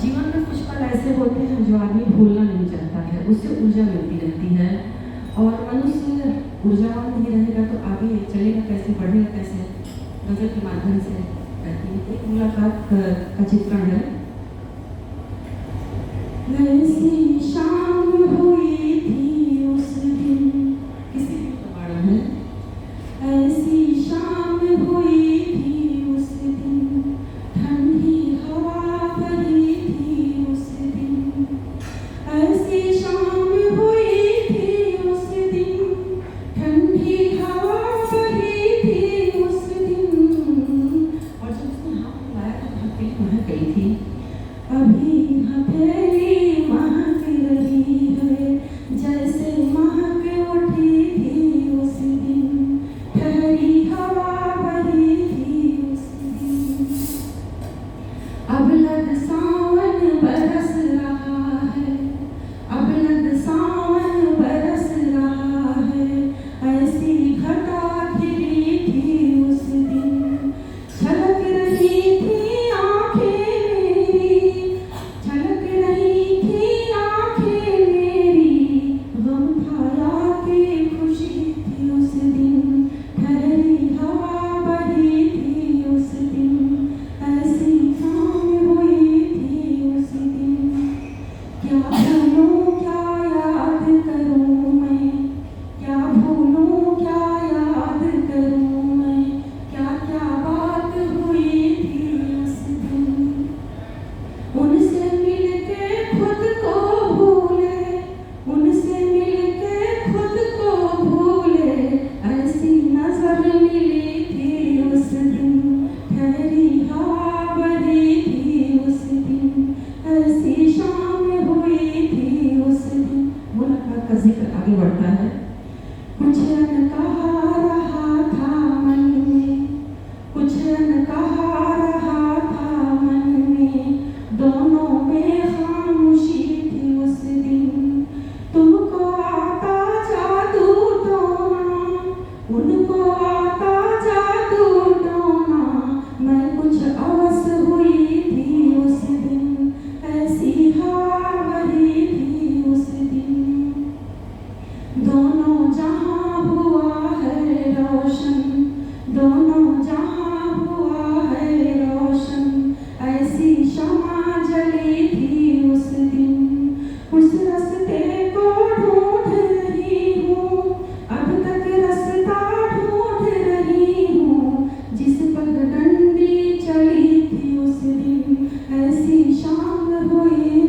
जीवन में कुछ पल ऐसे होते हैं जो आदमी भूलना नहीं चाहता है, उससे ऊर्जा मिलती रहती है। और मनुष्य ऊर्जावान नहीं रहेगा तो आगे चलेगा कैसे, बढ़ेगा कैसे? गज़ल के माध्यम से कहती है। एक मुलाकात का चित्रण है। ऐसी शाम हुई थी उस दिन, किसी भी प्रमाण है। ऐसी शाम हुई थी उस दिन, ठंडी हवा बही थी उस दिन। ऐसी शाम हुई थी उस दिन, ठंडी हवा बही थी उस दिन। और जब उसने हाथ मिलाया तो हथेली महक गई थी। अभी हथेली महक रही है जैसे महक उठी थी उस दिन, ठहरी हवा बही थी उस दिन। अब लग सावन बरस रहा है, अब लग सावन बरस रहा है। ऐसी घटा घिरी थी उस दिन, छलक रही थी आंखें मेरी, छलक रही थी आंखें मेरी। गम खाया के खुशी थी उस दिन, ठहरी हवा बही थी उस दिन। ऐसी शाम हुई थी उस दिन। क्या भूलूं क्या याद करूं मैं, क्या भूलूं क्या याद करूं मैं। क्या क्या बात हुई थी उस दिन। उनसे मिलके खुद को भूले, उनसे मिलके खुद को भूले। ऐसी नजर मिली थी उस दिन, ठहरी हवा बही थी उस दिन। ऐसी शाम हुई थी उस दिन। मुलाकात का जिक्र आगे बढ़ता है। कुछ अनकहा रहा था मन में, कुछ अनकहा रहा था मन में। दोनों में खामोशी थी उस दिन। तुमको आता जादू टोना, उनको आता जादू टोना। मैं कुछ अवस हुई थी उस दिन, ऐसी हवा बही थी उस दिन। दोनों जहां हुआ है रोशन, दोनों जहां हुआ है रोशन। ऐसी शमा जली थी उस दिन। उस रास्ते को ढूंढ रही हूँ, अब तक रास्ता ढूंढ रही हूँ। जिस पगडंडी चली थी उस दिन, ऐसी शाम हुई